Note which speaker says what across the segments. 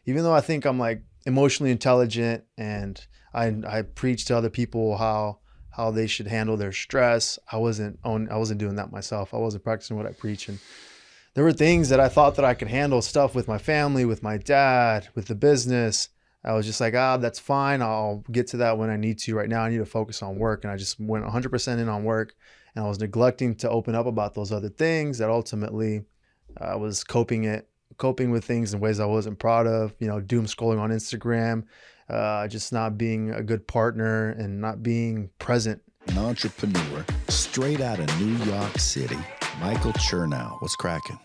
Speaker 1: even though I think I'm like emotionally intelligent and I preach to other people how they should handle their stress, I wasn't doing that myself. I wasn't practicing what I preach. And there were things that I thought that I could handle, stuff with my family, with my dad, with the business. I was just like, that's fine. I'll get to that when I need to. Right now, I need to focus on work. And I just went 100% in on work. And I was neglecting to open up about those other things that ultimately I was coping with things in ways I wasn't proud of, doom scrolling on Instagram, just not being a good partner and not being present.
Speaker 2: An entrepreneur straight out of New York City, Michael Chernow was cracking.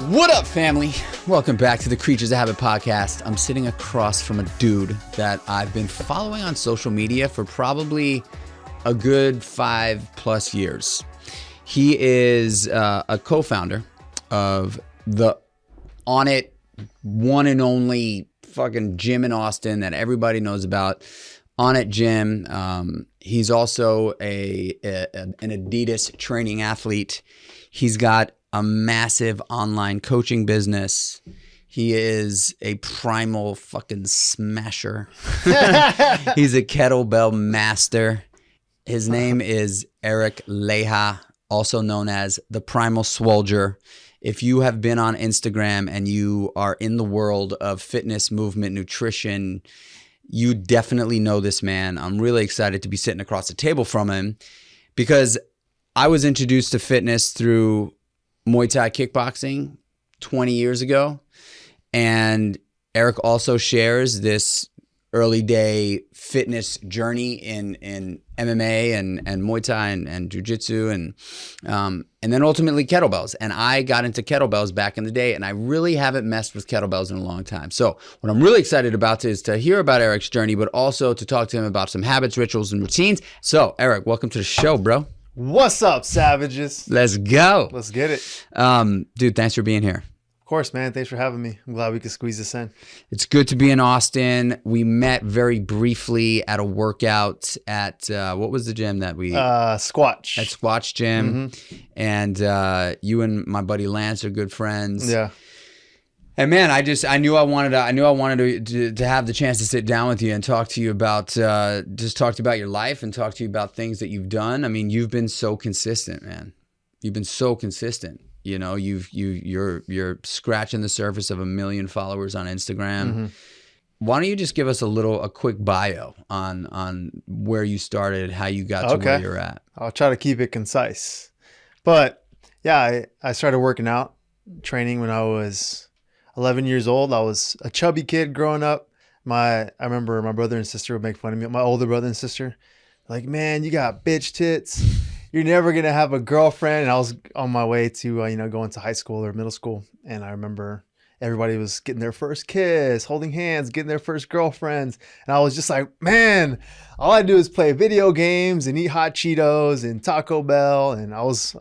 Speaker 3: What up, family? Welcome back to the Creatures of Habit podcast. I'm sitting across from a dude that I've been following on social media for probably a good 5+ years. He is a co-founder of the On It one and only fucking gym in Austin that everybody knows about, On It Gym. He's also an Adidas training athlete. He's got a massive online coaching business. He is a primal fucking smasher. He's a kettlebell master. His name is Leija, also known as the Primal Swolger. If you have been on Instagram and you are in the world of fitness, movement, nutrition, you definitely know this man. I'm really excited to be sitting across the table from him because I was introduced to fitness through Muay Thai kickboxing 20 years ago. And Eric also shares this early day fitness journey in MMA and Muay Thai and Jiu-Jitsu and then ultimately kettlebells. And I got into kettlebells back in the day, and I really haven't messed with kettlebells in a long time. So what I'm really excited about is to hear about Eric's journey, but also to talk to him about some habits, rituals, and routines. So Eric, welcome to the show, bro.
Speaker 1: What's up, savages?
Speaker 3: Let's go.
Speaker 1: Let's get it.
Speaker 3: Dude, thanks for being here.
Speaker 1: Of course, man. Thanks for having me. I'm glad we could squeeze this in.
Speaker 3: It's good to be in Austin. We met very briefly at a workout at, what was the gym that we?
Speaker 1: Squatch.
Speaker 3: At Squatch Gym. Mm-hmm. And you and my buddy Lance are good friends.
Speaker 1: Yeah.
Speaker 3: And man, I knew I wanted to have the chance to sit down with you and talk to you about your life and talk to you about things that you've done. I mean, you've been so consistent, man. You've been so consistent. You're scratching the surface of 1 million followers on Instagram. Mm-hmm. Why don't you just give us a quick bio on where you started, how you got to where you're at?
Speaker 1: I'll try to keep it concise. But yeah, I started working out, training when I was 11 years old. I was a chubby kid growing up. I remember my brother and sister would make fun of me. My older brother and sister, like, man, you got bitch tits. You're never going to have a girlfriend. And I was on my way to, going to high school or middle school. And I remember everybody was getting their first kiss, holding hands, getting their first girlfriends. And I was just like, man, all I do is play video games and eat hot Cheetos and Taco Bell. And I was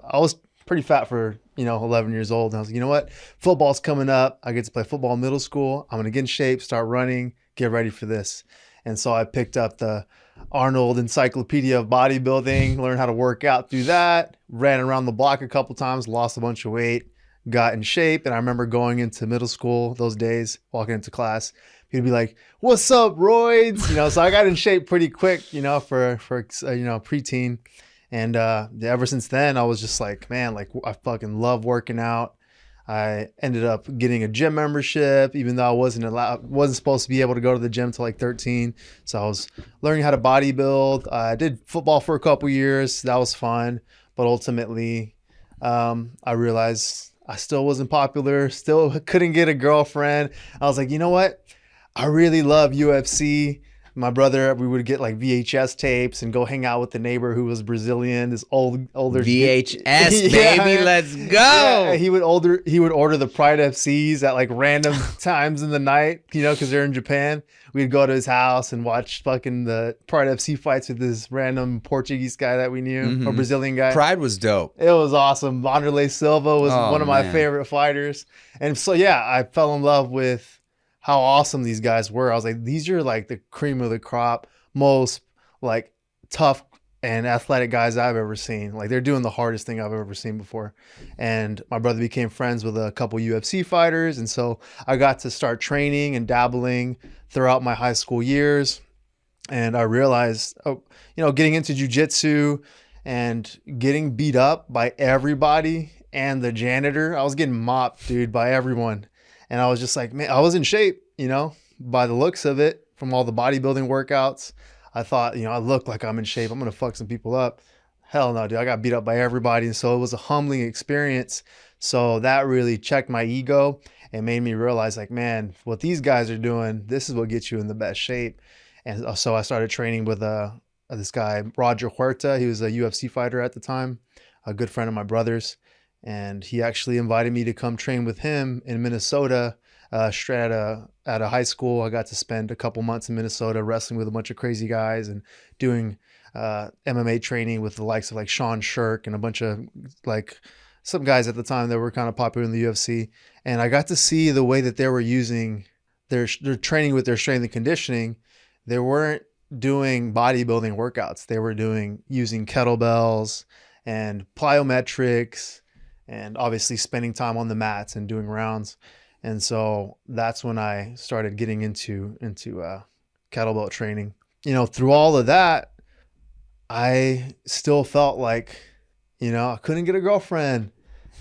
Speaker 1: pretty fat for 11 years old. And I was like, you know what? Football's coming up. I get to play football in middle school. I'm going to get in shape, start running, get ready for this. And so I picked up the Arnold Encyclopedia of Bodybuilding, learned how to work out through that, ran around the block a couple times, lost a bunch of weight, got in shape. And I remember going into middle school those days, walking into class, he'd be like, what's up, roids? So I got in shape pretty quick, for preteen. And ever since then, I was just like, man, like I fucking love working out. I ended up getting a gym membership, even though I wasn't supposed to be able to go to the gym till like 13. So I was learning how to bodybuild. I did football for a couple years. That was fun. But ultimately, I realized I still wasn't popular, still couldn't get a girlfriend. I was like, you know what? I really love UFC. My brother, we would get like VHS tapes and go hang out with the neighbor who was Brazilian, this older
Speaker 3: VHS, baby, let's go.
Speaker 1: Yeah, he would order the Pride FCs at like random times in the night, because they're in Japan. We'd go to his house and watch fucking the Pride FC fights with this random Portuguese guy that we knew, or Brazilian guy.
Speaker 3: Pride was dope.
Speaker 1: It was awesome. Wanderlei Silva was one of my favorite fighters. And so, yeah, I fell in love with how awesome these guys were. I was like, these are like the cream of the crop, most like tough and athletic guys I've ever seen. Like they're doing the hardest thing I've ever seen before. And my brother became friends with a couple UFC fighters. And so I got to start training and dabbling throughout my high school years. And I realized, getting into jujitsu and getting beat up by everybody and the janitor, I was getting mopped, dude, by everyone. And I was just like, man, I was in shape, by the looks of it from all the bodybuilding workouts. I thought, I look like I'm in shape. I'm going to fuck some people up. Hell no, dude. I got beat up by everybody. And so it was a humbling experience. So that really checked my ego and made me realize like, man, what these guys are doing, this is what gets you in the best shape. And so I started training with this guy, Roger Huerta. He was a UFC fighter at the time, a good friend of my brother's. And he actually invited me to come train with him in Minnesota, straight at a high school. I got to spend a couple months in Minnesota wrestling with a bunch of crazy guys and doing MMA training with the likes of like Sean Shirk and a bunch of like some guys at the time that were kind of popular in the UFC. And I got to see the way that they were using their training with their strength and conditioning. They weren't doing bodybuilding workouts. They were using kettlebells and plyometrics and obviously spending time on the mats and doing rounds. And so that's when I started getting into kettlebell training. Through all of that, I still felt like, I couldn't get a girlfriend,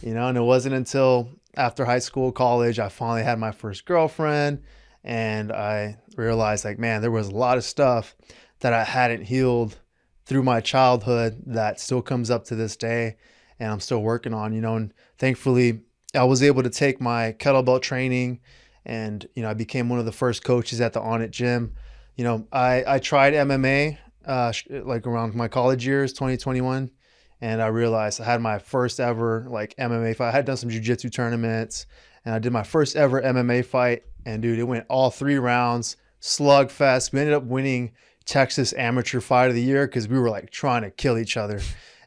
Speaker 1: and it wasn't until after high school, college, I finally had my first girlfriend. And I realized like, man, there was a lot of stuff that I hadn't healed through my childhood that still comes up to this day. And I'm still working on, and thankfully I was able to take my kettlebell training and, I became one of the first coaches at the On It gym. I tried MMA, like around my college years, 2021. And I realized I had my first ever like MMA fight. I had done some jiu-jitsu tournaments and I did my first ever MMA fight. And dude, it went all 3 rounds, slugfest. We ended up winning Texas Amateur Fight of the Year because we were like trying to kill each other.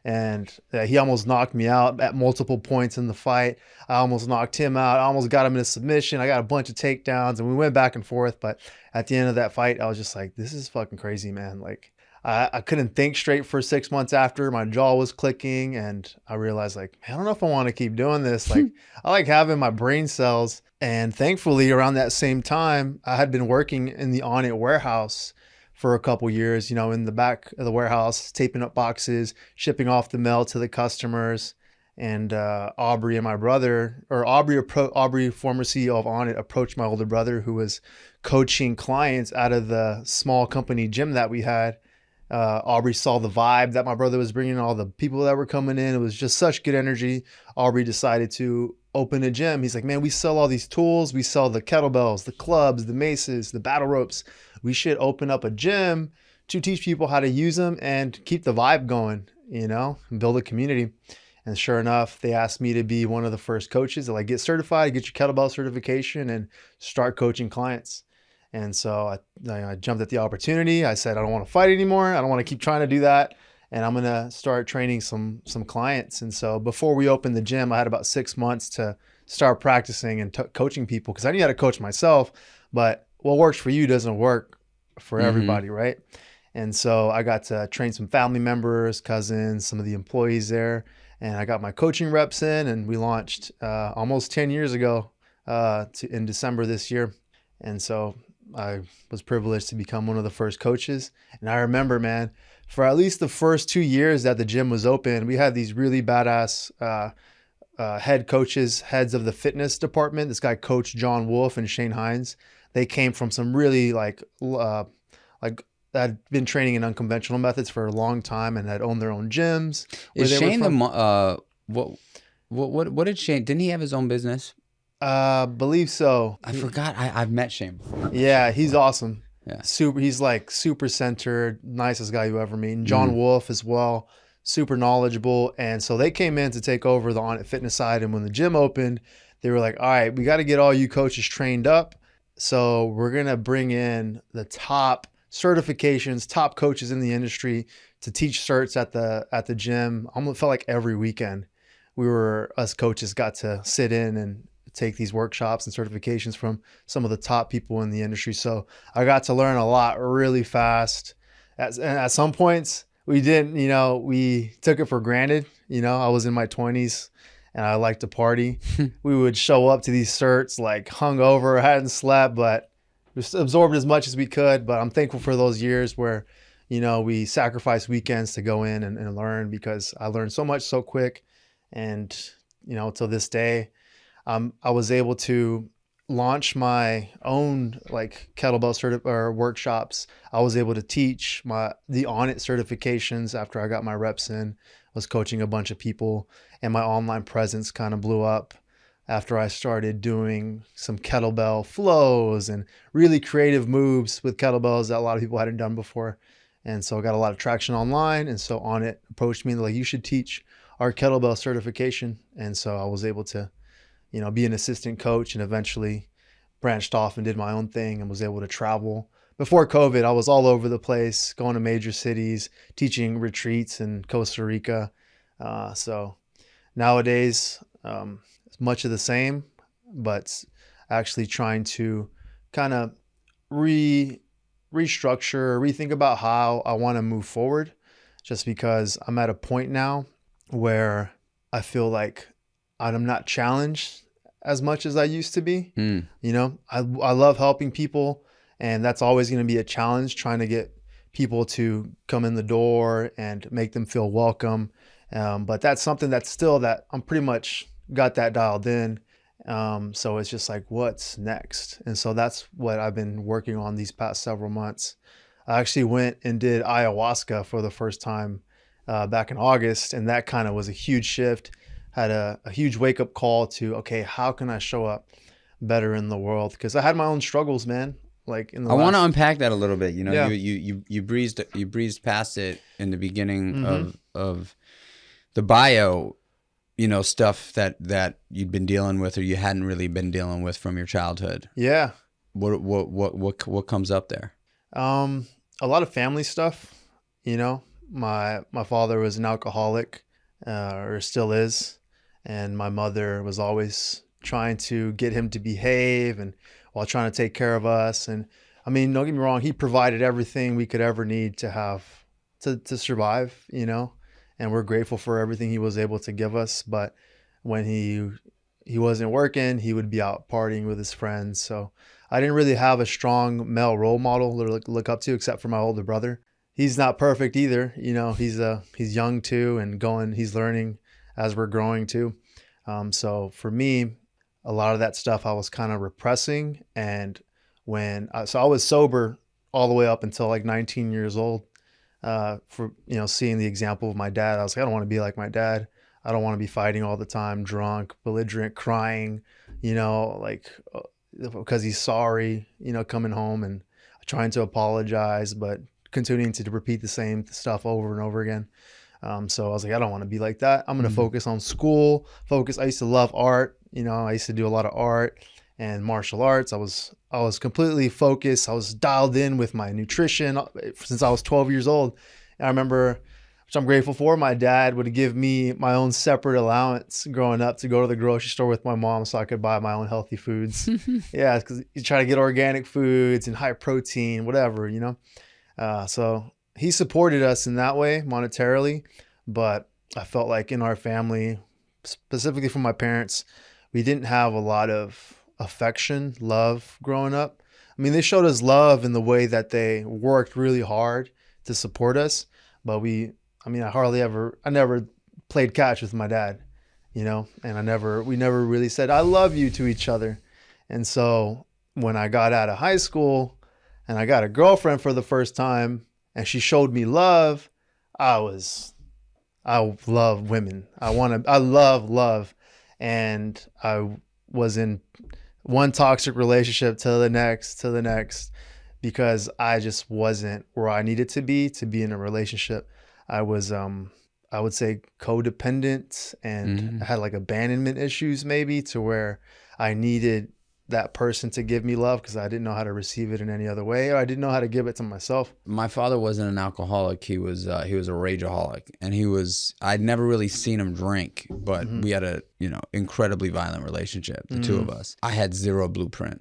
Speaker 1: And he almost knocked me out at multiple points in the fight. I almost knocked him out. I almost got him in a submission. I got a bunch of takedowns and we went back and forth. But at the end of that fight, I was just like, this is fucking crazy, man. Like I couldn't think straight for 6 months after. My jaw was clicking and I realized like, man, I don't know if I want to keep doing this. Like I like having my brain cells. And thankfully around that same time, I had been working in the On It warehouse for a couple years, in the back of the warehouse, taping up boxes, shipping off the mail to the customers. And Aubrey and my brother, or Aubrey, former CEO of On It, approached my older brother who was coaching clients out of the small company gym that we had. Aubrey saw the vibe that my brother was bringing, all the people that were coming in. It was just such good energy. Aubrey decided to open a gym. He's like, man, we sell all these tools. We sell the kettlebells, the clubs, the maces, the battle ropes. We should open up a gym to teach people how to use them and keep the vibe going, and build a community. And sure enough, they asked me to be one of the first coaches to like get certified, get your kettlebell certification and start coaching clients. And so I jumped at the opportunity. I said, I don't want to fight anymore. I don't want to keep trying to do that. And I'm going to start training some clients. And so before we opened the gym, I had about 6 months to start practicing and coaching people because I knew how to coach myself, but what works for you doesn't work for everybody, right? And so I got to train some family members, cousins, some of the employees there. And I got my coaching reps in and we launched almost 10 years ago in December this year. And so I was privileged to become one of the first coaches. And I remember, man, for at least the first 2 years that the gym was open, we had these really badass head coaches, heads of the fitness department. This guy, Coach John Wolf and Shane Hines. They came from some really like had been training in unconventional methods for a long time and had owned their own gyms.
Speaker 3: Is Shane what did Shane? Didn't he have his own business?
Speaker 1: Believe so.
Speaker 3: I forgot. I've met Shane before.
Speaker 1: Yeah, he's awesome.
Speaker 3: Yeah.
Speaker 1: He's like super centered, nicest guy you ever meet. And John Wolf as well, super knowledgeable. And so they came in to take over the On It Fitness side. And when the gym opened, they were like, all right, we got to get all you coaches trained up. So we're going to bring in the top certifications, top coaches in the industry to teach certs at the gym. Almost felt like every weekend us coaches got to sit in and take these workshops and certifications from some of the top people in the industry. So I got to learn a lot really fast. At some points, we didn't, we took it for granted. I was in my 20s and I liked to party. We would show up to these certs like hungover, hadn't slept, but we absorbed as much as we could. But I'm thankful for those years where, we sacrificed weekends to go in and learn, because I learned so much so quick. And, till this day, I was able to launch my own like kettlebell workshops. I was able to teach the On It certifications after I got my reps in. I was coaching a bunch of people, and my online presence kind of blew up after I started doing some kettlebell flows and really creative moves with kettlebells that a lot of people hadn't done before. And so I got a lot of traction online. And so On It approached me like, you should teach our kettlebell certification. And so I was able to be an assistant coach, and eventually branched off and did my own thing and was able to travel. Before COVID, I was all over the place, going to major cities, teaching retreats in Costa Rica. So nowadays, it's much of the same, but actually trying to kind of restructure, rethink about how I want to move forward, just because I'm at a point now where I feel like I'm not challenged as much as I used to be. I love helping people, and that's always going to be a challenge, trying to get people to come in the door and make them feel welcome. But that's something that I'm pretty much got that dialed in. So it's just like, what's next? And so that's what I've been working on these past several months. I actually went and did Iowaska for the first time back in August, and that kind of was a huge shift. Had a huge wake up call to, okay, how can I show up better in the world? Because I had my own struggles, man. Like I
Speaker 3: want to unpack that a little bit.
Speaker 1: Yeah.
Speaker 3: You breezed past it in the beginning of the bio, stuff that you'd been dealing with or you hadn't really been dealing with from your childhood.
Speaker 1: Yeah.
Speaker 3: What comes up there?
Speaker 1: A lot of family stuff. My father was an alcoholic, or still is. And my mother was always trying to get him to behave and while trying to take care of us. And I mean, don't get me wrong, he provided everything we could ever need to have to survive, and we're grateful for everything he was able to give us. But when he wasn't working, he would be out partying with his friends. So I didn't really have a strong male role model to look up to, except for my older brother. He's not perfect either. He's young too, and he's learning as we're growing too. So for me, a lot of that stuff I was kind of repressing. And so I was sober all the way up until like 19 years old, for, seeing the example of my dad. I was like, I don't want to be like my dad. I don't want to be fighting all the time, drunk, belligerent, crying, because he's sorry, coming home and trying to apologize, but continuing to repeat the same stuff over and over again. So I was like, I don't want to be like that. I'm going to focus on school. I used to love art. I used to do a lot of art and martial arts. I was completely focused. I was dialed in with my nutrition since I was 12 years old. And I remember, which I'm grateful for, my dad would give me my own separate allowance growing up to go to the grocery store with my mom so I could buy my own healthy foods. Yeah, because you try to get organic foods and high protein, whatever, So he supported us in that way monetarily, but I felt like in our family, specifically from my parents, we didn't have a lot of affection, love growing up. I mean, they showed us love in the way that they worked really hard to support us, but I never played catch with my dad, and we never really said, I love you to each other. And so when I got out of high school and I got a girlfriend for the first time, and she showed me love, I love women. I love love. And I was in one toxic relationship to the next, because I just wasn't where I needed to be in a relationship. I was, I would say codependent, and I had like abandonment issues maybe, to where I needed that person to give me love because I didn't know how to receive it in any other way, or I didn't know how to give it to myself.
Speaker 3: My father wasn't an alcoholic. He was a rageaholic, and I'd never really seen him drink, but we had a, incredibly violent relationship, the two of us. I had zero blueprint,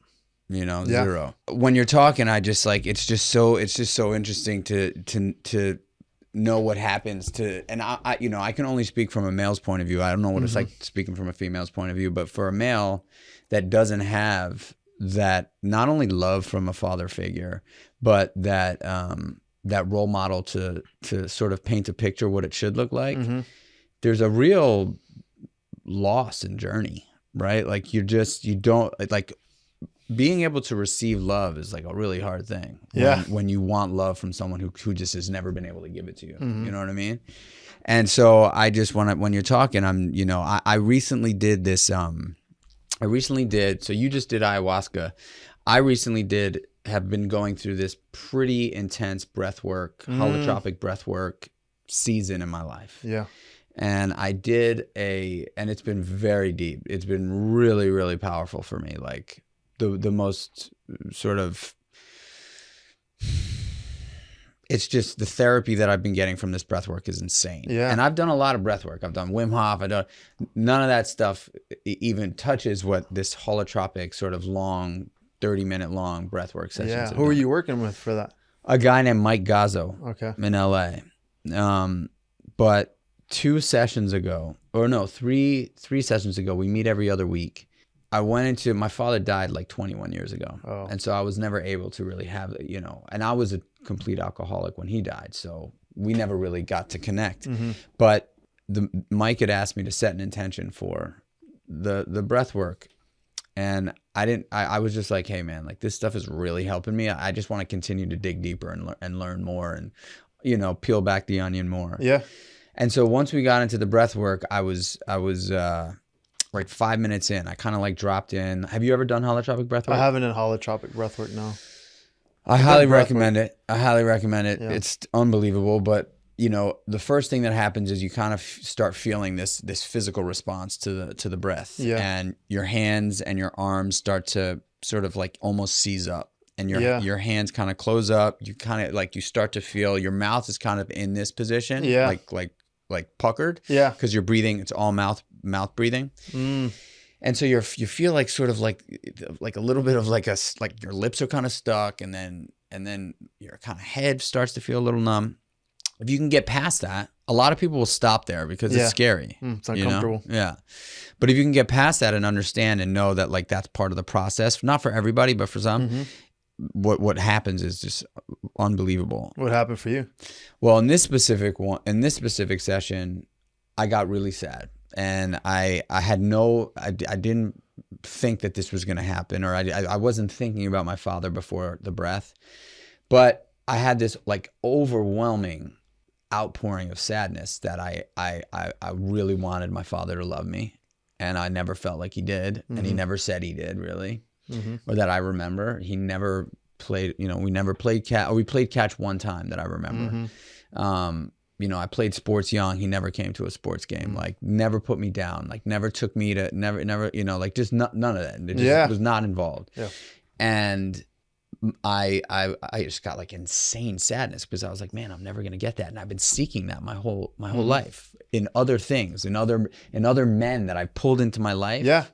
Speaker 3: zero. When you're talking, I just like, it's just so interesting to know what happens to, and I you know, I can only speak from a male's point of view. I don't know what it's like speaking from a female's point of view, but for a male that doesn't have that, not only love from a father figure, but that that role model to sort of paint a picture what it should look like, there's a real loss and journey, right? Like you don't like being able to receive love is like a really hard thing. When you want love from someone who just has never been able to give it to you. You know what I mean? And so I just want to, when you're talking, I recently did this, so you just did ayahuasca. I recently have been going through this pretty intense breathwork, holotropic breathwork season in my life. Yeah. And I did and it's been very deep. It's been really, really powerful for me. Like the most sort of, it's just the therapy that I've been getting from this breath work is insane. Yeah. And I've done a lot of breath work. I've done Wim Hof. None of that stuff even touches what this holotropic sort of long, 30-minute long breath work sessions.
Speaker 1: Yeah. Who were you working with for that?
Speaker 3: A guy named Mike Gazzo. In LA. But 2 sessions ago, or no, three sessions ago, we meet every other week. I went into, my father died like 21 years ago. Oh. And so I was never able to really have, and I was a complete alcoholic when he died. So we never really got to connect. But Mike had asked me to set an intention for the breath work. And I was just like, hey man, like this stuff is really helping me. I just want to continue to dig deeper and learn more and, peel back the onion more. Yeah. And so once we got into the breath work, I was like 5 minutes in, I kind of like dropped in. Have you ever done holotropic breathwork? I
Speaker 1: haven't done holotropic breathwork, no.
Speaker 3: I highly recommend it. Yeah. It's unbelievable. But the first thing that happens is you kind of start feeling this physical response to the breath. Yeah. And your hands and your arms start to sort of like almost seize up. And your hands kind of close up. You kind of like, you start to feel your mouth is kind of in this position. Yeah. Like puckered. Yeah. Because you're breathing, it's all mouth breathing. And so you feel like sort of like a little bit of like your lips are kind of stuck, and then your kind of head starts to feel a little numb. If you can get past that, a lot of people will stop there because it's scary.
Speaker 1: It's uncomfortable.
Speaker 3: Yeah. But if you can get past that and understand and know that like that's part of the process, not for everybody, but for some, what happens is just unbelievable.
Speaker 1: What happened for you?
Speaker 3: Well, in this specific session, I got really sad. And I didn't think that this was going to happen, or I wasn't thinking about my father before the breath, but I had this like overwhelming outpouring of sadness that I really wanted my father to love me, and I never felt like he did, and he never said he did really, or that I remember. He never played, we never played catch, or we played catch one time that I remember. I played sports young. He never came to a sports game, like never put me down, like never took me to, never, like just none of that. It just was not involved. Yeah. And I just got like insane sadness because I was like, man, I'm never going to get that. And I've been seeking that my whole life in other things, in other men that I pulled into my life. Yeah.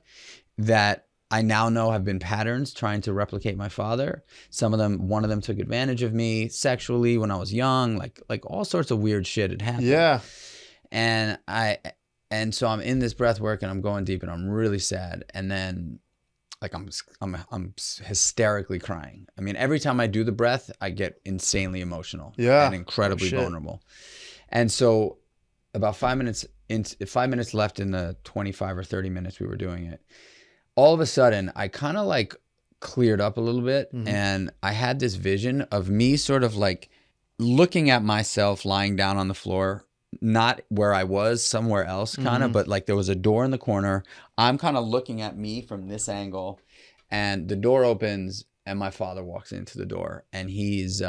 Speaker 3: That I now know have been patterns trying to replicate my father. One of them took advantage of me sexually when I was young, like all sorts of weird shit had happened. Yeah. And so I'm in this breath work and I'm going deep and I'm really sad. And then like I'm hysterically crying. I mean, every time I do the breath, I get insanely emotional and incredibly vulnerable. And so about 5 minutes left in the 25 or 30 minutes we were doing it, all of a sudden I kind of like cleared up a little bit, and I had this vision of me sort of like looking at myself lying down on the floor, not where I was, somewhere else kind of, but like there was a door in the corner. I'm kind of looking at me from this angle, and the door opens and my father walks into the door, and he's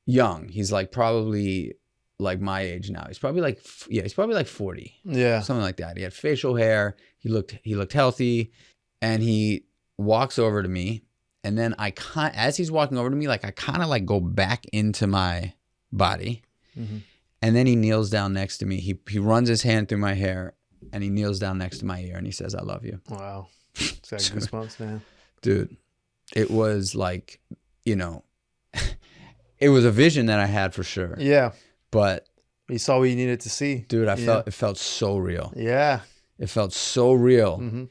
Speaker 3: young. He's like probably like my age now. He's probably like 40. Yeah. Something like that. He had facial hair. He looked healthy. And he walks over to me, and then as he's walking over to me, like I kind of like go back into my body, and then he kneels down next to me. He runs his hand through my hair, and he kneels down next to my ear, and he says, "I love you."
Speaker 1: Wow, it's got goosebumps, man.
Speaker 3: Dude, it was like, it was a vision that I had for sure. Yeah, but
Speaker 1: You saw what you needed to see.
Speaker 3: Dude, it felt so real.
Speaker 1: Yeah.
Speaker 3: It felt so real.
Speaker 1: Mm-hmm.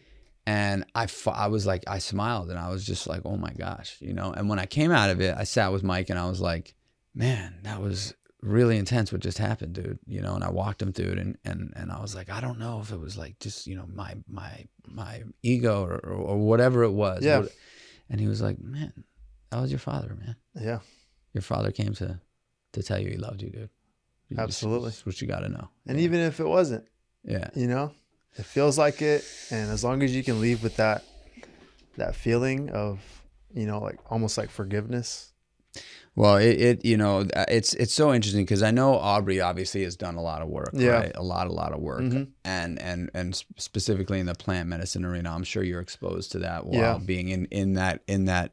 Speaker 3: And I was like, I smiled and I was just like, oh my gosh, you know? And when I came out of it, I sat with Mike and I was like, man, that was really intense what just happened, dude. You know, and I walked him through it and I was like, I don't know if it was like just, you know, my ego or whatever it was.
Speaker 1: Yeah.
Speaker 3: And he was like, man, that was your father, man.
Speaker 1: Yeah.
Speaker 3: Your father came to tell you he loved you, dude.
Speaker 1: Absolutely.
Speaker 3: That's what you got to know.
Speaker 1: And even if it wasn't, you know, it feels like it. And as long as you can leave with that feeling of, you know, like almost like forgiveness.
Speaker 3: Well, it you know, it's so interesting because I know Aubrey obviously has done a lot of work, right? A lot of work, and specifically in the plant medicine arena. I'm sure you're exposed to that while being in that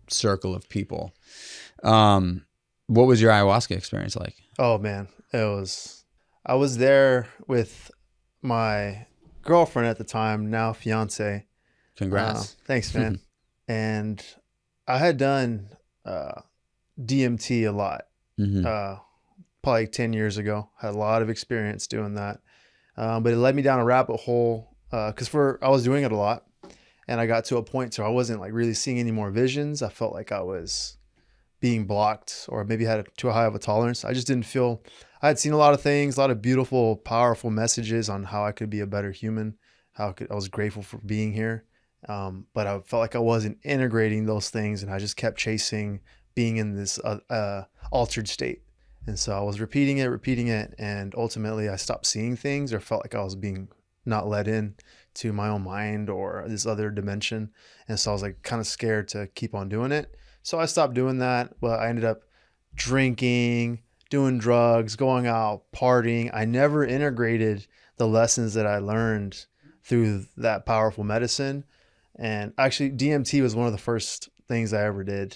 Speaker 3: circle of people. What was your ayahuasca experience like?
Speaker 1: Oh man, I was there with my girlfriend at the time, now fiance.
Speaker 3: Congrats.
Speaker 1: Thanks, man. And I had done DMT a lot, probably 10 years ago. Had a lot of experience doing that. But it led me down a rabbit hole because I was doing it a lot. And I got to a point where I wasn't like really seeing any more visions. I felt like I was being blocked or maybe had too high of a tolerance. I just didn't feel, I had seen a lot of things, a lot of beautiful, powerful messages on how I could be a better human, I was grateful for being here. But I felt like I wasn't integrating those things and I just kept chasing being in this altered state. And so I was repeating it. And ultimately I stopped seeing things or felt like I was being not let in to my own mind or this other dimension. And so I was like kind of scared to keep on doing it. So I stopped doing that. Well, I ended up drinking, doing drugs, going out, partying. I never integrated the lessons that I learned through that powerful medicine. And actually DMT was one of the first things I ever did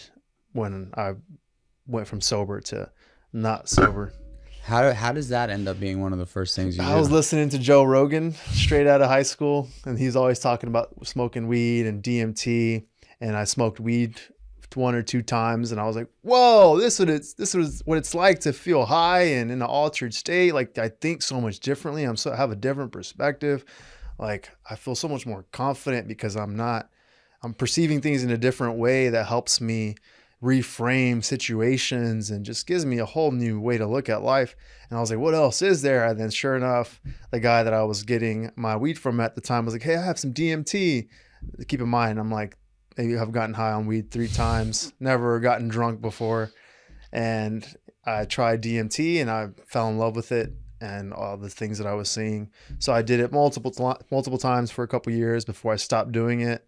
Speaker 1: when I went from sober to not sober.
Speaker 3: How does that end up being one of the first things you do?
Speaker 1: I was listening to Joe Rogan straight out of high school, and he's always talking about smoking weed and DMT. And I smoked weed 1 or 2 times, and I was like, "Whoa, this was what it's like to feel high and in an altered state. Like I think so much differently. I have a different perspective. Like I feel so much more confident because I'm perceiving things in a different way that helps me reframe situations and just gives me a whole new way to look at life." And I was like, what else is there? And then sure enough, the guy that I was getting my weed from at the time was like, hey, I have some DMT. Keep in mind, I'm like, maybe I've gotten high on weed 3 times, never gotten drunk before. And I tried DMT and I fell in love with it and all the things that I was seeing. So I did it multiple times for a couple years before I stopped doing it.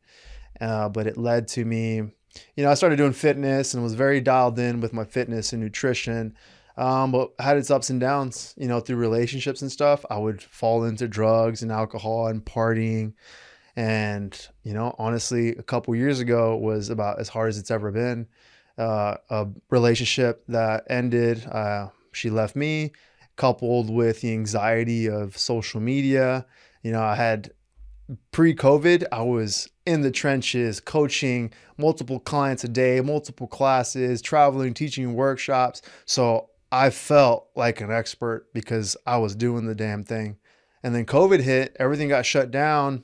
Speaker 1: But it led to me, you know, I started doing fitness and was very dialed in with my fitness and nutrition, but had its ups and downs, you know, through relationships and stuff. I would fall into drugs and alcohol and partying. And, you know, honestly, a couple years ago was about as hard as it's ever been. A relationship that ended, she left me, coupled with the anxiety of social media. You know, I had pre-COVID, I was in the trenches, coaching multiple clients a day, multiple classes, traveling, teaching workshops. So I felt like an expert because I was doing the damn thing. And then COVID hit, everything got shut down.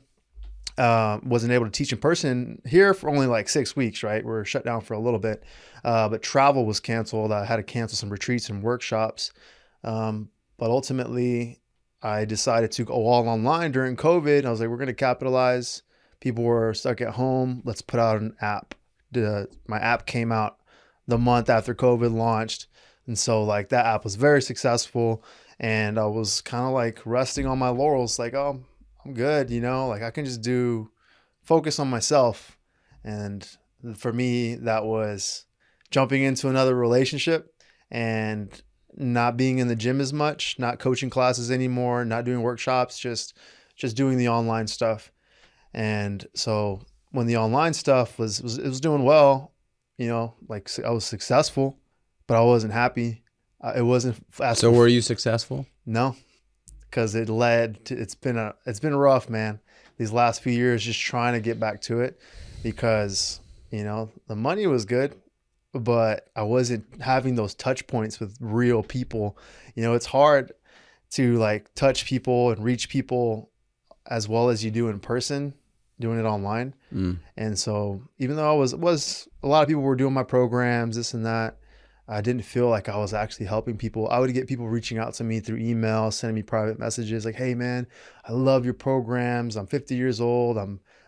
Speaker 1: Wasn't able to teach in person here for only like 6 weeks, right? We were shut down for a little bit. But travel was canceled. I had to cancel some retreats and workshops. But ultimately, I decided to go all online during COVID. I was like, we're going to capitalize. People were stuck at home. Let's put out an app. My app came out the month after COVID launched. And so like that app was very successful. And I was kind of like resting on my laurels, like, oh, I'm good. You know, like I can just focus on myself. And for me, that was jumping into another relationship and not being in the gym as much, not coaching classes anymore, not doing workshops, just doing the online stuff. And so when the online stuff was doing well, you know, like I was successful, but I wasn't happy. It wasn't fast.
Speaker 3: So were you successful?
Speaker 1: No, because it led to, it's been rough, man. These last few years, just trying to get back to it because, you know, the money was good. but I wasn't having those touch points with real people. It's hard to like touch people and reach people as well as you do in person, doing it online. And so even though I was a lot of people were doing my programs, this and that, I didn't feel like I was actually helping people. I would get people reaching out to me through email, sending me private messages like, hey man, I love your programs. I'm 50 years old. I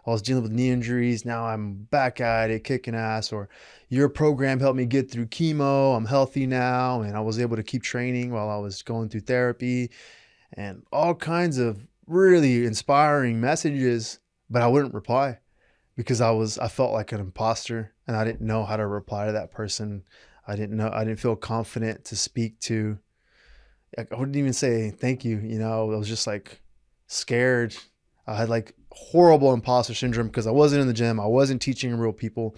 Speaker 1: was dealing with knee injuries. Now I'm back at it, kicking ass. Or your program helped me get through chemo. I'm healthy now. And I was able to keep training while I was going through therapy, and all kinds of really inspiring messages, but I wouldn't reply because I felt like an imposter and I didn't know how to reply to that person. I didn't feel confident to speak to. I wouldn't even say thank you. I was just like scared. I had like horrible imposter syndrome because I wasn't in the gym. I wasn't teaching real people.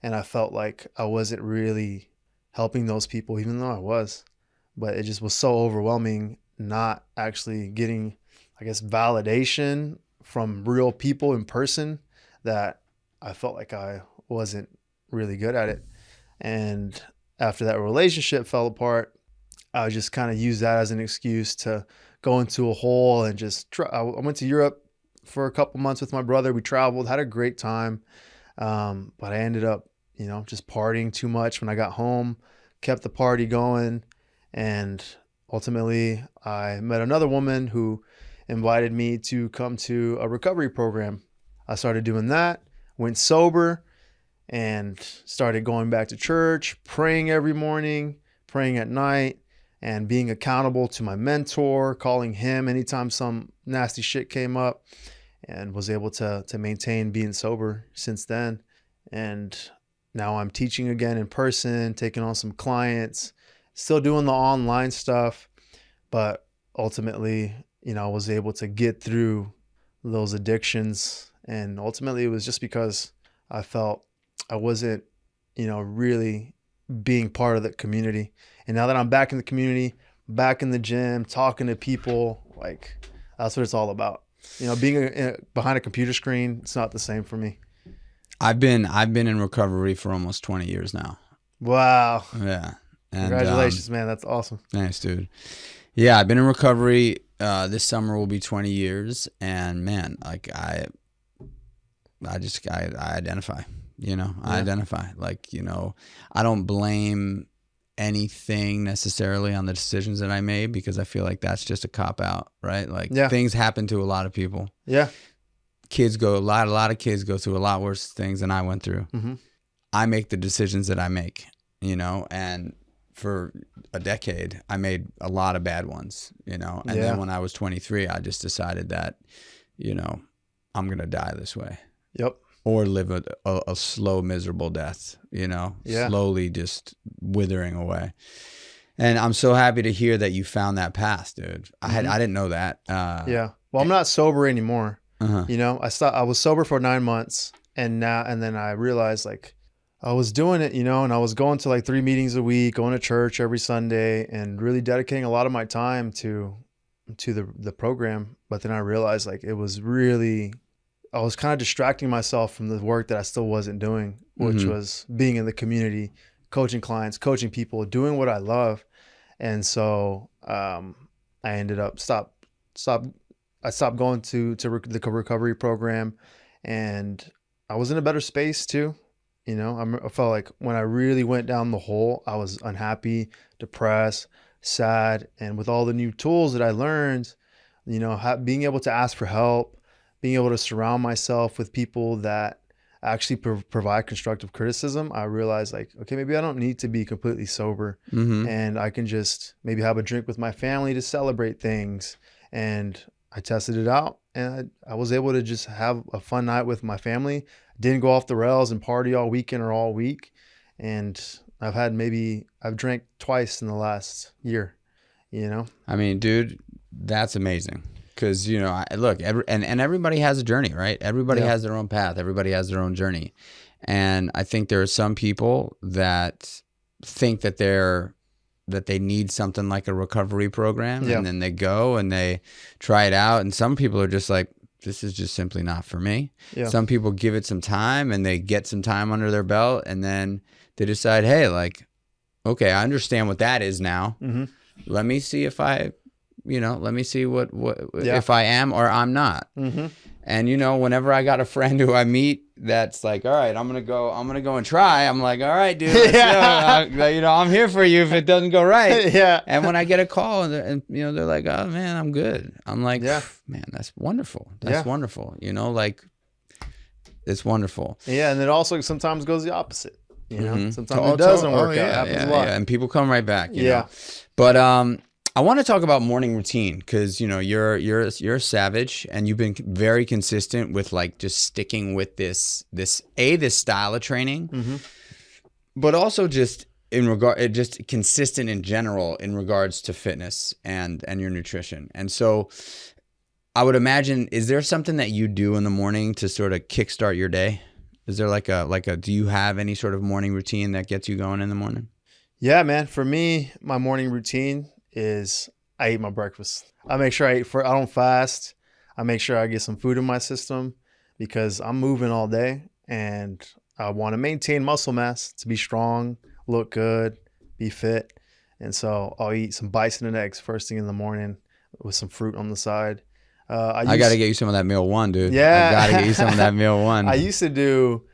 Speaker 1: And I felt like I wasn't really helping those people, even though I was. But it just was so overwhelming not actually getting, I guess, validation from real people in person that I felt like I wasn't really good at it. And after that relationship fell apart, I just kind of used that as an excuse to go into a hole and just try. I went to Europe for a couple months with my brother. We traveled, had a great time. But I ended up, just partying too much when I got home, kept the party going. And ultimately I met another woman who invited me to come to a recovery program. I started doing that, went sober, and started going back to church, praying every morning, praying at night, and being accountable to my mentor, calling him anytime some nasty shit came up, and was able to maintain being sober since then. And now I'm teaching again in person, taking on some clients, still doing the online stuff, but ultimately, I was able to get through those addictions. And ultimately it was just because I felt I wasn't, really being part of the community. And now that I'm back in the community, back in the gym, talking to people, like that's what it's all about. Being behind a computer screen, it's not the same for me.
Speaker 3: I've been in recovery for almost 20 years now.
Speaker 1: Wow.
Speaker 3: Yeah. And,
Speaker 1: congratulations, man. That's awesome.
Speaker 3: Thanks, dude. Yeah, I've been in recovery. This summer will be 20 years. And man, like I identify, I identify like, I don't blame anything necessarily on the decisions that I made because I feel like that's just a cop out, right? Like things happen to a lot of people.
Speaker 1: Yeah.
Speaker 3: A lot of kids go through a lot worse things than I went through. Mm-hmm. I make the decisions that I make, and for a decade, I made a lot of bad ones, and then when I was 23, I just decided that, I'm going to die this way.
Speaker 1: Yep.
Speaker 3: Or live a slow, miserable death, slowly just withering away. And I'm so happy to hear that you found that path, dude. I didn't know that.
Speaker 1: Yeah. Well, I'm not sober anymore. I was sober for 9 months and then I realized like I was doing it, and I was going to like 3 meetings a week, going to church every Sunday and really dedicating a lot of my time to the program. But then I realized like I was kind of distracting myself from the work that I still wasn't doing, which was being in the community, coaching clients, coaching people, doing what I love. And so I ended up I stopped going to the recovery program, and I was in a better space too. I felt like when I really went down the hole, I was unhappy, depressed, sad. And with all the new tools that I learned, being able to ask for help, being able to surround myself with people that actually provide constructive criticism, I realized like, okay, maybe I don't need to be completely sober, and I can just maybe have a drink with my family to celebrate things. And I tested it out, and I was able to just have a fun night with my family. Didn't go off the rails and party all weekend or all week. And I've drank twice in the last year,
Speaker 3: I mean, dude, that's amazing. Because, look, everybody has a journey, right? Everybody has their own path. Everybody has their own journey. And I think there are some people that think that they need something like a recovery program, and then they go and they try it out. And some people are just like, this is just simply not for me.
Speaker 1: Yeah.
Speaker 3: Some people give it some time and they get some time under their belt, and then they decide, hey, like, okay, I understand what that is now.
Speaker 1: Mm-hmm.
Speaker 3: Let me see if I, let me see what
Speaker 1: Yeah.
Speaker 3: if I am or I'm not.
Speaker 1: Mm-hmm.
Speaker 3: And whenever I got a friend who I meat that's like, all right, I'm gonna go and try. I'm like, all right, dude, let's go. I'm here for you if it doesn't go right.
Speaker 1: Yeah.
Speaker 3: And when I get a call and they're like, oh man, I'm good. I'm like,
Speaker 1: Yeah.
Speaker 3: man, that's wonderful. That's
Speaker 1: Yeah.
Speaker 3: wonderful. Like, it's wonderful.
Speaker 1: Yeah, and it also sometimes goes the opposite.
Speaker 3: Mhm.
Speaker 1: Sometimes it doesn't work out. It happens a lot.
Speaker 3: And people come right back. You
Speaker 1: Yeah.
Speaker 3: know? But I want to talk about morning routine because you're a savage and you've been very consistent with like just sticking with this style of training,
Speaker 1: Mm-hmm.
Speaker 3: but also just just consistent in general in regards to fitness and your nutrition. And so I would imagine, is there something that you do in the morning to sort of kickstart your day? Is there like a do you have any sort of morning routine that gets you going in the morning?
Speaker 1: Yeah, man. For me, my morning routine is I eat my breakfast. I make sure I don't fast. I make sure I get some food in my system because I'm moving all day and I want to maintain muscle mass to be strong, look good, be fit. And so I'll eat some bison and eggs first thing in the morning with some fruit on the side. I got
Speaker 3: to get you some of that meal one, dude.
Speaker 1: Yeah.
Speaker 3: I got to get you some of that meal one.
Speaker 1: I used to do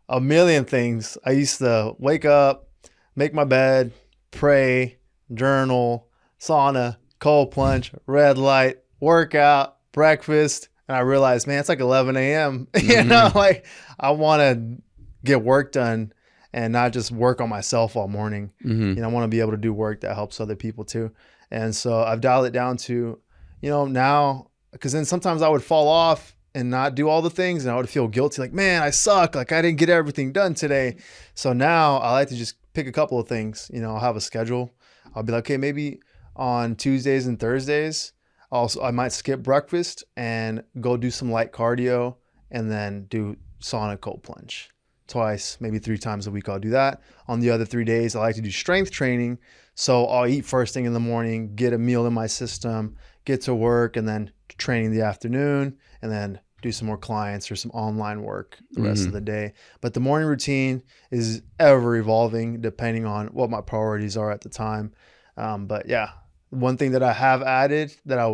Speaker 1: a million things. I used to wake up, make my bed, pray, journal, sauna, cold plunge, red light, workout, breakfast. And I realized, man, it's like 11 a.m.
Speaker 3: Mm-hmm.
Speaker 1: Like I want to get work done and not just work on myself all morning.
Speaker 3: Mm-hmm.
Speaker 1: I want to be able to do work that helps other people too. And so I've dialed it down to, now, because then sometimes I would fall off and not do all the things and I would feel guilty. Like, man, I suck. Like I didn't get everything done today. So now I like to just pick a couple of things. I'll have a schedule. I'll be like, okay, maybe on Tuesdays and Thursdays, I might skip breakfast and go do some light cardio and then do sauna cold plunge twice, maybe 3 times a week. I'll do that. On the other 3 days, I like to do strength training. So I'll eat first thing in the morning, get a meal in my system, get to work, and then training the afternoon, and then do some more clients or some online work the rest of the day. But the morning routine is ever evolving depending on what my priorities are at the time. But yeah, one thing that I have added that I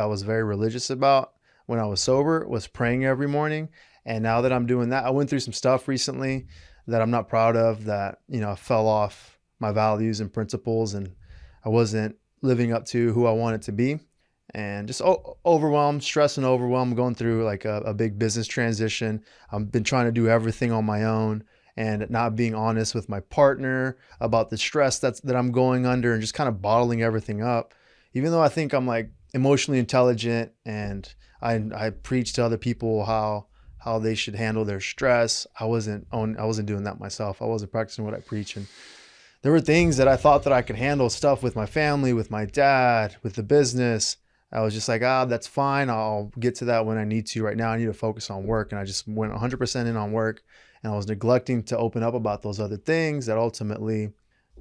Speaker 1: was very religious about when I was sober was praying every morning. And now that I'm doing that, I went through some stuff recently that I'm not proud of, that, I fell off my values and principles and I wasn't living up to who I wanted to be. And just overwhelmed, stress and overwhelmed, going through like a big business transition. I've been trying to do everything on my own and not being honest with my partner about the stress that I'm going under and just kind of bottling everything up. Even though I think I'm like emotionally intelligent and I preach to other people how they should handle their stress, I wasn't doing that myself. I wasn't practicing what I preach. And there were things that I thought that I could handle, stuff with my family, with my dad, with the business. I was just like, that's fine. I'll get to that when I need to. Right now, I need to focus on work. And I just went 100% in on work. And I was neglecting to open up about those other things that ultimately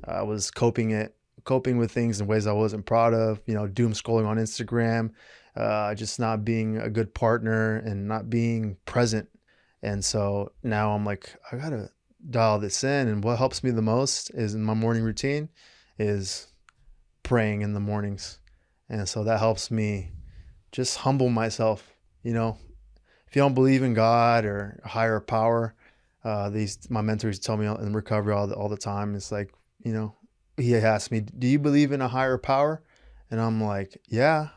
Speaker 1: I was coping with things in ways I wasn't proud of, doom scrolling on Instagram, just not being a good partner and not being present. And so now I'm like, I got to dial this in. And what helps me the most is in my morning routine is praying in the mornings. And so that helps me just humble myself. If you don't believe in God or a higher power, my mentors tell me in recovery all the time, it's like, he asked me, do you believe in a higher power? And I'm like, yeah.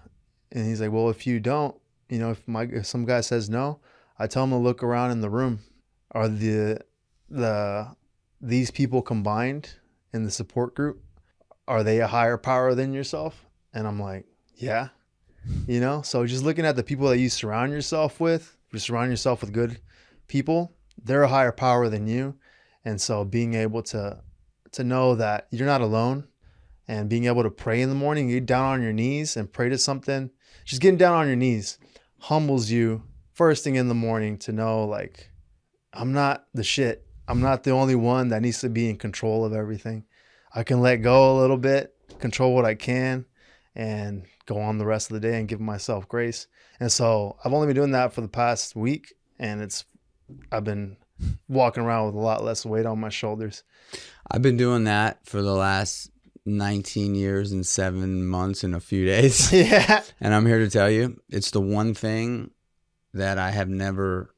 Speaker 1: And he's like, well, if you don't, if some guy says no, I tell him to look around in the room. Are these people combined in the support group, are they a higher power than yourself? And I'm like, yeah, so just looking at the people that you surround yourself with, if you surround yourself with good people, they're a higher power than you. And so being able to know that you're not alone and being able to pray in the morning, get down on your knees and pray to something, just getting down on your knees humbles you first thing in the morning to know, like, I'm not the shit. I'm not the only one that needs to be in control of everything. I can let go a little bit, control what I can, and go on the rest of the day and give myself grace. And so I've only been doing that for the past week, and I've been walking around with a lot less weight on my shoulders.
Speaker 3: I've been doing that for the last 19 years and 7 months and a few days.
Speaker 1: Yeah.
Speaker 3: And I'm here to tell you, it's the one thing that I have never,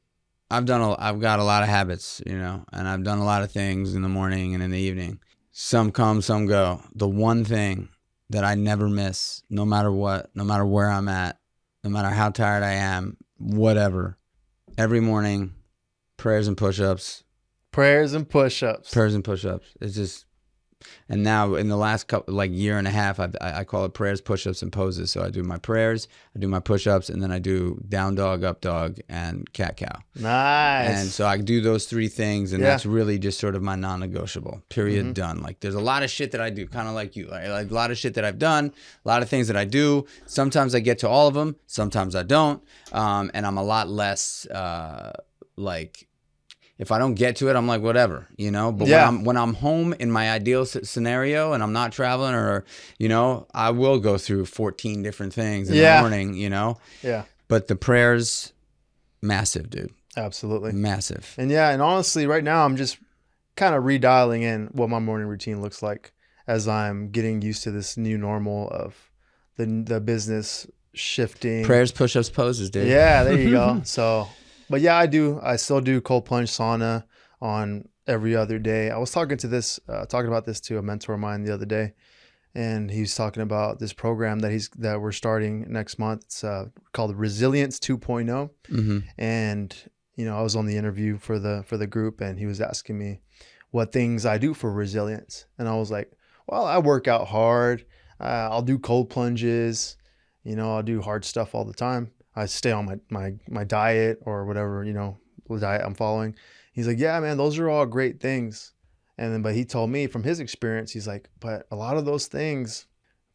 Speaker 3: I've got a lot of habits, you know, and I've done a lot of things in the morning and in the evening. Some come, some go. The one thing that I never miss, no matter what, no matter where I'm at, no matter how tired I am, whatever, every morning, prayers and push-ups.
Speaker 1: Prayers and push-ups.
Speaker 3: Prayers and push-ups. It's just, and now in the last year and a half, I call it prayers, push-ups, and poses. So I do my prayers, I do my push-ups, and then I do down dog, up dog, and cat cow.
Speaker 1: Nice.
Speaker 3: And so I do those 3 things, and that's really just sort of my non-negotiable. Period. Done. Like there's a lot of shit that I do, kind of like you. Like a lot of shit that I've done, a lot of things that I do. Sometimes I get to all of them, sometimes I don't. And I'm a lot less if I don't get to it, I'm like, whatever, you know? But when I'm home in my ideal scenario and I'm not traveling or, you know, I will go through 14 different things in the morning, you know?
Speaker 1: Yeah.
Speaker 3: But the prayers, massive, dude.
Speaker 1: Absolutely.
Speaker 3: Massive.
Speaker 1: And honestly, right now I'm just kind of redialing in what my morning routine looks like as I'm getting used to this new normal of the business shifting.
Speaker 3: Prayers, push-ups, poses, dude.
Speaker 1: Yeah, there you go. So... But yeah, I still do cold plunge sauna on every other day. I was talking about this to a mentor of mine the other day, and he was talking about this program that we're starting next month. It's called Resilience 2.0.
Speaker 3: Mm-hmm.
Speaker 1: And you know, I was on the interview for the group, and he was asking me what things I do for resilience, and I was like, well, I work out hard. I'll do cold plunges. You know, I'll do hard stuff all the time. I stay on my diet or whatever, you know, the diet I'm following. He's like, yeah, man, those are all great things. But he told me from his experience, he's like, but a lot of those things,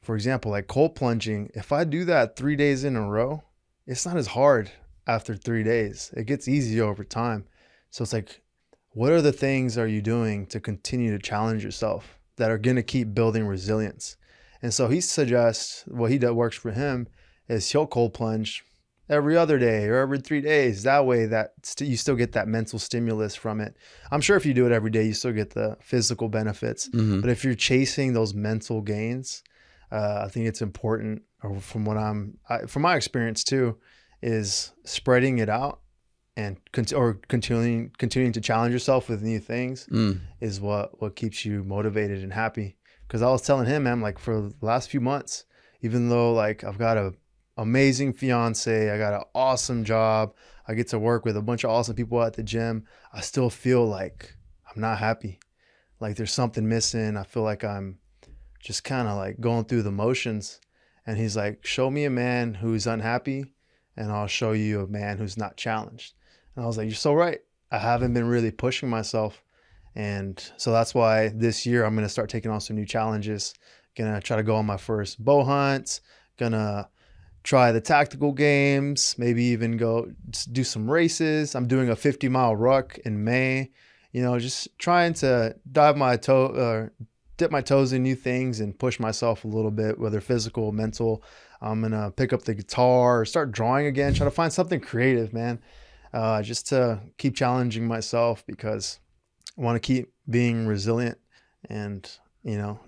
Speaker 1: for example, like cold plunging, if I do that 3 days in a row, it's not as hard after 3 days. It gets easier over time. So it's like, what are the things are you doing to continue to challenge yourself that are going to keep building resilience? And so he suggests what works for him is he'll cold plunge every other day or every 3 days. That way that you still get that mental stimulus from it. I'm sure if you do it every day, you still get the physical benefits. Mm-hmm. But if you're chasing those mental gains, I think it's important, or from my experience too, is spreading it out and continuing to challenge yourself with new things is what keeps you motivated and happy. Because I was telling him, man, like for the last few months, even though like I've got a amazing fiance, I got an awesome job, I get to work with a bunch of awesome people at the gym, I still feel like I'm not happy. Like there's something missing. I feel like I'm just kind of like going through the motions. And he's like, show me a man who's unhappy and I'll show you a man who's not challenged. And I was like, you're so right. I haven't been really pushing myself. And so that's why this year I'm going to start taking on some new challenges. Going to try to go on my first bow hunts, going to try the tactical games, maybe even go do some races. I'm doing a 50-mile ruck in May, you know, just trying to dip my toes in new things and push myself a little bit, whether physical, mental. I'm going to pick up the guitar or start drawing again, try to find something creative, man, just to keep challenging myself because I want to keep being resilient. And, you know,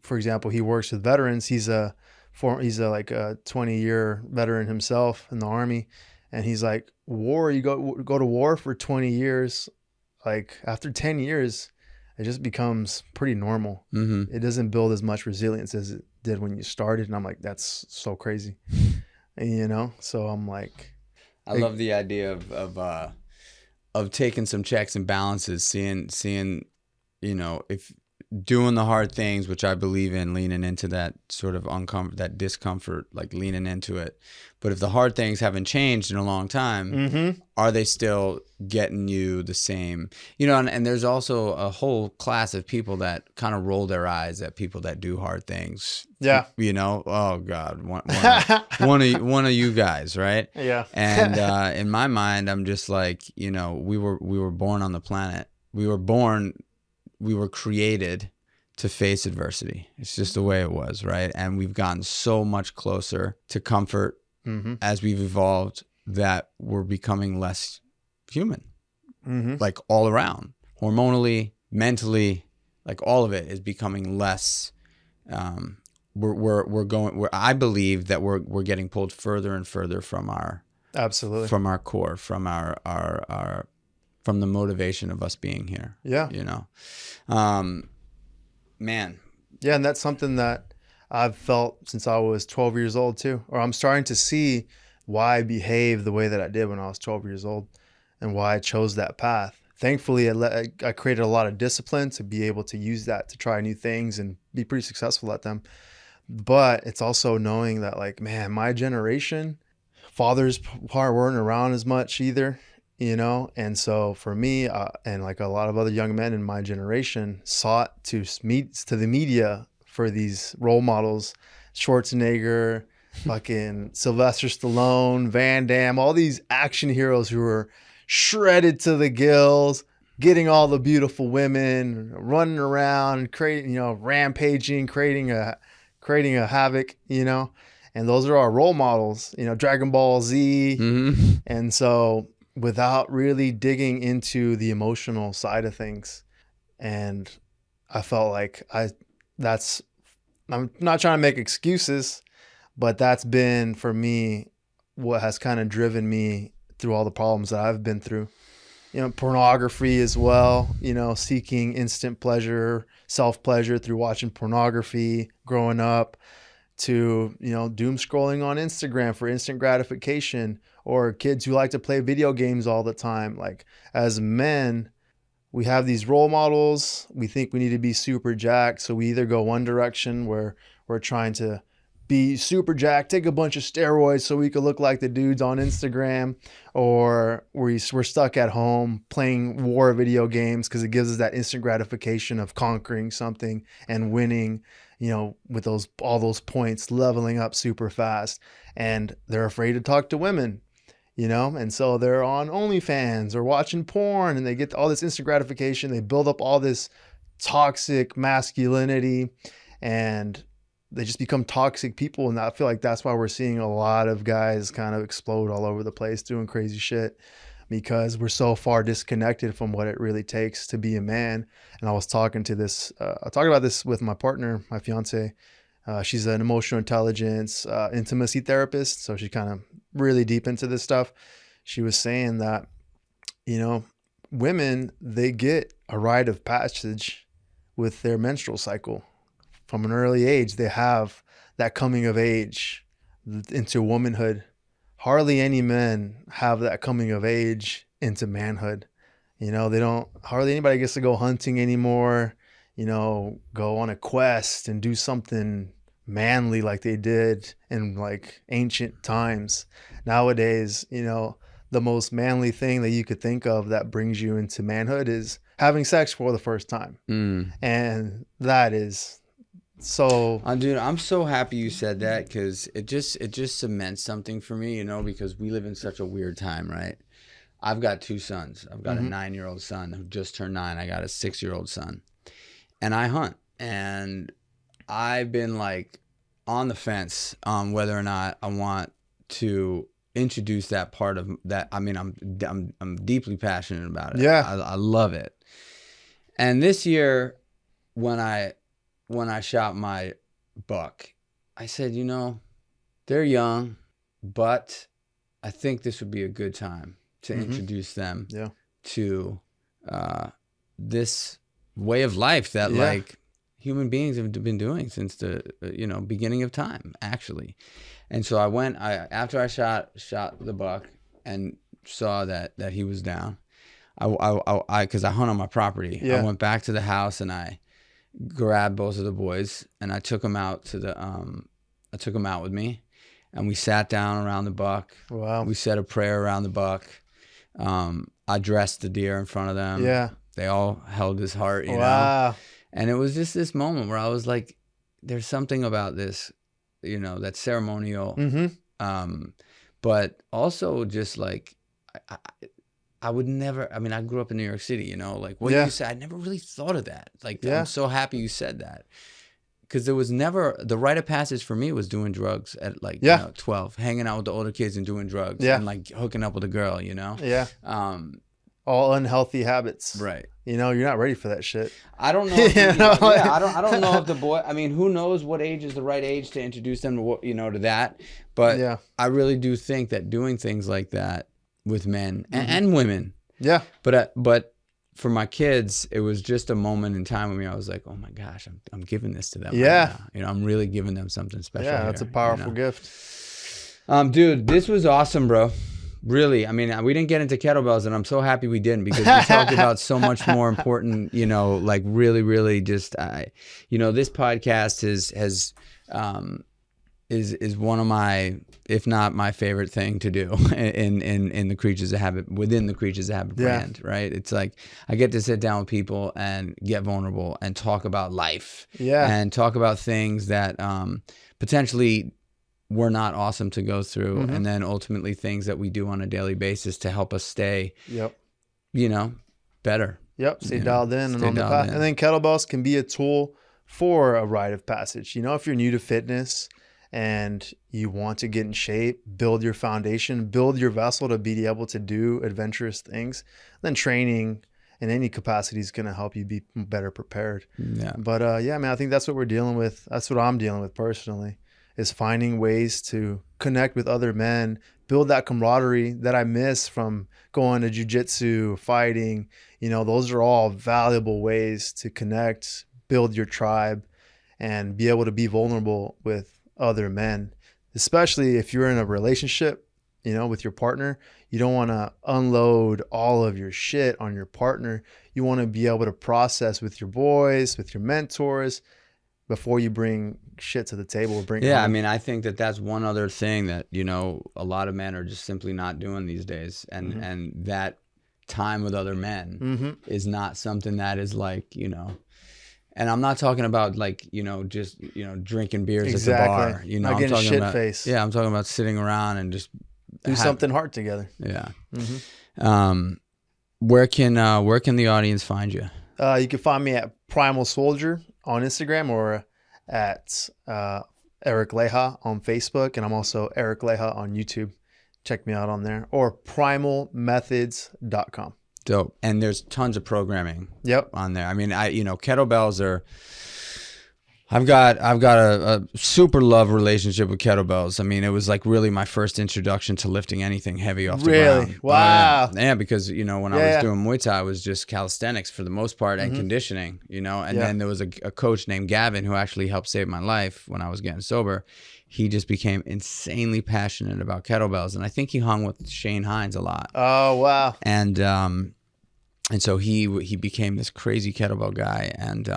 Speaker 1: for example, he works with veterans. He's a 20-year veteran himself in the Army. And he's like, you go to war for 20 years. Like after 10 years, it just becomes pretty normal. Mm-hmm. It doesn't build as much resilience as it did when you started. And I'm like, that's so crazy, and, you know? So I'm like,
Speaker 3: I love the idea of taking some checks and balances, seeing, you know, if doing the hard things, which I believe in, leaning into that sort of that discomfort, like leaning into it. But if the hard things haven't changed in a long time, mm-hmm. are they still getting you the same? You know, and there's also a whole class of people that kind of roll their eyes at people that do hard things.
Speaker 1: Yeah.
Speaker 3: You know, oh God, one of you guys, right?
Speaker 1: Yeah.
Speaker 3: And in my mind, I'm just like, you know, we were born on the planet. We were created to face adversity. It's just the way it was, right? And we've gotten so much closer to comfort as we've evolved that we're becoming less human, like all around, hormonally, mentally, like all of it is becoming less. I believe that we're getting pulled further and further from our from our core, from our from the motivation of us being here.
Speaker 1: Yeah.
Speaker 3: You know, man.
Speaker 1: Yeah, and that's something that I've felt since I was 12 years old too, or I'm starting to see why I behaved the way that I did when I was 12 years old and why I chose that path. Thankfully, I created a lot of discipline to be able to use that to try new things and be pretty successful at them. But it's also knowing that, like, man, my generation, fathers weren't around as much either, you know? And so for me, and like a lot of other young men in my generation, sought to meet to the media for these role models, Schwarzenegger, fucking Sylvester Stallone, Van Damme, all these action heroes who were shredded to the gills, getting all the beautiful women, running around, creating, you know, rampaging, creating a havoc, you know, and those are our role models, you know, Dragon Ball Z. And so without really digging into the emotional side of things, and I felt like I'm not trying to make excuses, but that's been for me what has kind of driven me through all the problems that I've been through. You know, pornography as well, you know, seeking instant pleasure, self-pleasure through watching pornography growing up, to, you know, doom scrolling on Instagram for instant gratification, or kids who like to play video games all the time. Like, as men, we have these role models. We think we need to be super jacked. So we either go one direction where we're trying to be super jacked, take a bunch of steroids so we could look like the dudes on Instagram, or we're stuck at home playing war video games because it gives us that instant gratification of conquering something and winning, you know, with all those points, leveling up super fast. And they're afraid to talk to women, you know, and so they're on OnlyFans or watching porn, and they get all this instant gratification. They build up all this toxic masculinity, and they just become toxic people. And I feel like that's why we're seeing a lot of guys kind of explode all over the place doing crazy shit, because we're so far disconnected from what it really takes to be a man. And I was talking about this with my partner, my fiance. She's an emotional intelligence, intimacy therapist. So she's kind of really deep into this stuff. She was saying that, you know, women, they get a rite of passage with their menstrual cycle. From an early age, they have that coming of age into womanhood. Hardly any men have that coming of age into manhood. You know, hardly anybody gets to go hunting anymore, you know, go on a quest and do something manly like they did in like ancient times. Nowadays, you know, the most manly thing that you could think of that brings you into manhood is having sex for the first time. And that is so,
Speaker 3: dude, I'm so happy you said that, because it just cements something for me, you know, because we live in such a weird time, right? I've got two sons. I've got a 9-year-old son who just turned 9. I got a 6-year-old son, and I hunt, and I've been like on the fence on whether or not I want to introduce that part of that. I mean, I'm deeply passionate about it.
Speaker 1: Yeah,
Speaker 3: I love it. And this year, when I shot my buck, I said, you know, they're young, but I think this would be a good time to introduce them to this way of life that like human beings have been doing since the beginning of time, actually. And so after I shot the buck and saw that he was down, because I hunt on my property, I went back to the house and I grabbed both of the boys and I took them out with me, and we sat down around the buck.
Speaker 1: Wow.
Speaker 3: We said a prayer around the buck. I dressed the deer in front of them.
Speaker 1: Yeah.
Speaker 3: They all held his heart, you know. And it was just this moment where I was like, there's something about this, you know, that's ceremonial. But also just like, I would never, I mean, I grew up in New York City, you know, like what
Speaker 1: Yeah.
Speaker 3: you said, I never really thought of that. Like,
Speaker 1: Yeah.
Speaker 3: I'm so happy you said that. Because there was never, the rite of passage for me was doing drugs at like,
Speaker 1: Yeah.
Speaker 3: you know, 12, hanging out with the older kids and doing drugs
Speaker 1: Yeah.
Speaker 3: and like hooking up with a girl, you know?
Speaker 1: Yeah.
Speaker 3: Um,
Speaker 1: All unhealthy habits.
Speaker 3: right.
Speaker 1: You know, you're not ready for that shit.
Speaker 3: I don't know. If,
Speaker 1: You know, like-
Speaker 3: I don't know if the boy. I mean, who knows what age is the right age to introduce them to what, you know, to that. But
Speaker 1: Yeah.
Speaker 3: I really do think that doing things like that with men and women.
Speaker 1: Yeah.
Speaker 3: But for my kids, it was just a moment in time when I was like, oh my gosh, I'm giving this to them.
Speaker 1: Yeah.
Speaker 3: Right now. You know, I'm really giving them something special.
Speaker 1: Yeah. That's a
Speaker 3: here,
Speaker 1: powerful
Speaker 3: you know?
Speaker 1: gift.
Speaker 3: Dude, this was awesome, bro. Really, I mean, we didn't get into kettlebells, and I'm so happy we didn't because we talked about so much more important, you know, like really, really just, you know, this podcast is one of my, if not my favorite thing to do in the Creatures of Habit, within the Creatures of Habit brand, right? It's like I get to sit down with people and get vulnerable and talk about life, and talk about things that potentially were not awesome to go through, and then ultimately things that we do on a daily basis to help us stay, you know, better.
Speaker 1: Stay dialed in and
Speaker 3: Stay
Speaker 1: on the
Speaker 3: dialed
Speaker 1: path.
Speaker 3: in.
Speaker 1: And then kettlebells can be a tool for a rite of passage. You know, if you're new to fitness and you want to get in shape, build your foundation, build your vessel to be able to do adventurous things, then training in any capacity is going to help you be better prepared.
Speaker 3: Yeah.
Speaker 1: But yeah, man, I think that's what we're dealing with. That's what I'm dealing with personally, is finding ways to connect with other men, build that camaraderie that I miss from going to jujitsu, fighting. You know, those are all valuable ways to connect, build your tribe, and be able to be vulnerable with other men, especially if you're in a relationship, you know, with your partner. You don't want to unload all of your shit on your partner. You want to be able to process with your boys, with your mentors, before you bring shit to the table.
Speaker 3: Yeah, I mean, I think that that's one other thing that, you know, a lot of men are just simply not doing these days. And that time with other men is not something that is like, you know, and I'm not talking about like, you know, just, you know, drinking beers at the bar. You know,
Speaker 1: Not getting
Speaker 3: I'm talking
Speaker 1: shit
Speaker 3: about,
Speaker 1: faced.
Speaker 3: yeah, I'm talking about sitting around and just
Speaker 1: do something hard together.
Speaker 3: Yeah. Where can the audience find you?
Speaker 1: You can find me at Primal Soldier on Instagram or at Eric Leija on Facebook. And I'm also Eric Leija on YouTube. Check me out on there, or primalmethods.com.
Speaker 3: Dope. And there's tons of programming on there. I mean, you know, kettlebells are, I've got a super love relationship with kettlebells. I mean, it was like really my first introduction to lifting anything heavy off the ground.
Speaker 1: Really? Wow.
Speaker 3: Yeah, because, you know, when I was doing Muay Thai, it was just calisthenics for the most part and conditioning, you know, and then there was a coach named Gavin who actually helped save my life when I was getting sober. He just became insanely passionate about kettlebells. And I think he hung with Shane Hines a lot.
Speaker 1: Oh, wow.
Speaker 3: And so he became this crazy kettlebell guy. And,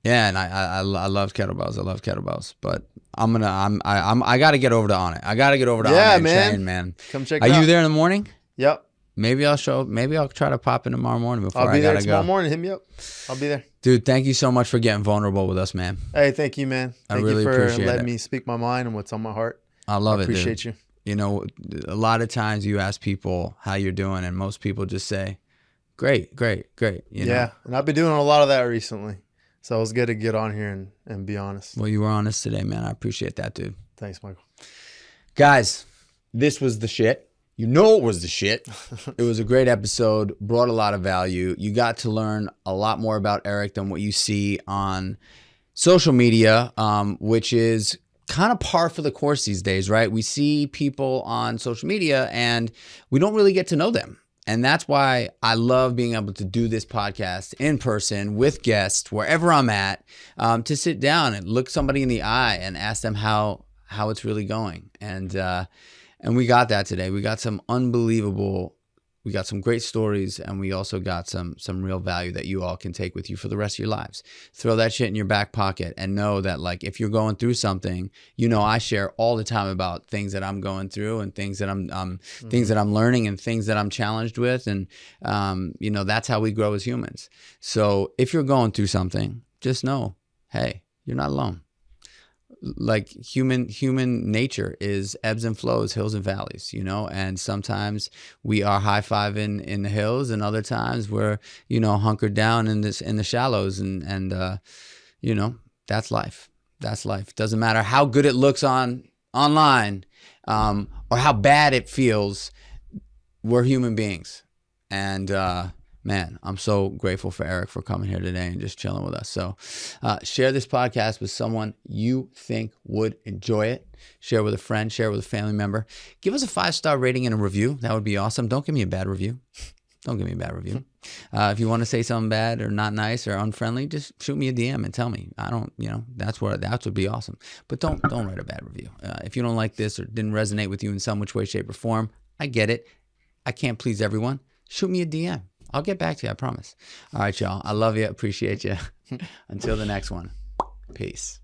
Speaker 3: yeah, and I love kettlebells. I love kettlebells, but I got to get over to On It. I got to get over to On It and train, man.
Speaker 1: Come check
Speaker 3: it out. Are you there in the morning?
Speaker 1: Yep.
Speaker 3: Maybe I'll try to pop in tomorrow morning before
Speaker 1: I'll be there
Speaker 3: gotta
Speaker 1: tomorrow
Speaker 3: go.
Speaker 1: morning. Hit me up. I'll be there.
Speaker 3: Dude, thank you so much for getting vulnerable with us, man.
Speaker 1: Hey, thank you, man. Thank
Speaker 3: really
Speaker 1: you for
Speaker 3: appreciate
Speaker 1: letting
Speaker 3: it.
Speaker 1: me speak my mind and what's on my heart.
Speaker 3: I love it, dude.
Speaker 1: Appreciate you.
Speaker 3: You know, a lot of times you ask people how you're doing, and most people just say, great, great, great. You know?
Speaker 1: And I've been doing a lot of that recently. So it was good to get on here and be honest.
Speaker 3: Well, you were honest today, man. I appreciate that, dude.
Speaker 1: Thanks, Michael.
Speaker 3: Guys, this was the shit. You know it was the shit. It was a great episode, brought a lot of value. You got to learn a lot more about Eric than what you see on social media, which is kind of par for the course these days, right? We see people on social media and we don't really get to know them. And that's why I love being able to do this podcast in person with guests, wherever I'm at, to sit down and look somebody in the eye and ask them how it's really going. And we got that today. We got some great stories, and we also got some real value that you all can take with you for the rest of your lives. Throw that shit in your back pocket and know that, like, if you're going through something, you know, I share all the time about things that I'm going through and things that things that I'm learning and things that I'm challenged with. And, you know, that's how we grow as humans. So if you're going through something, just know, hey, you're not alone. like human nature is ebbs and flows, hills and valleys, you know, and sometimes we are high-fiving in the hills, and other times we're, you know, hunkered down in the shallows, and you know, that's life. That's life. Doesn't matter how good it looks online, or how bad it feels. We're human beings. And man, I'm so grateful for Eric for coming here today and just chilling with us. So share this podcast with someone you think would enjoy it. Share with a friend, share with a family member. Give us a 5-star rating and a review. That would be awesome. Don't give me a bad review. Don't give me a bad review. If you want to say something bad or not nice or unfriendly, just shoot me a DM and tell me. I don't, you know, that would be awesome. But don't write a bad review. If you don't like this or didn't resonate with you in some which way, shape, or form, I get it. I can't please everyone. Shoot me a DM. I'll get back to you, I promise. All right, y'all. I love you. Appreciate you. Until the next one. Peace.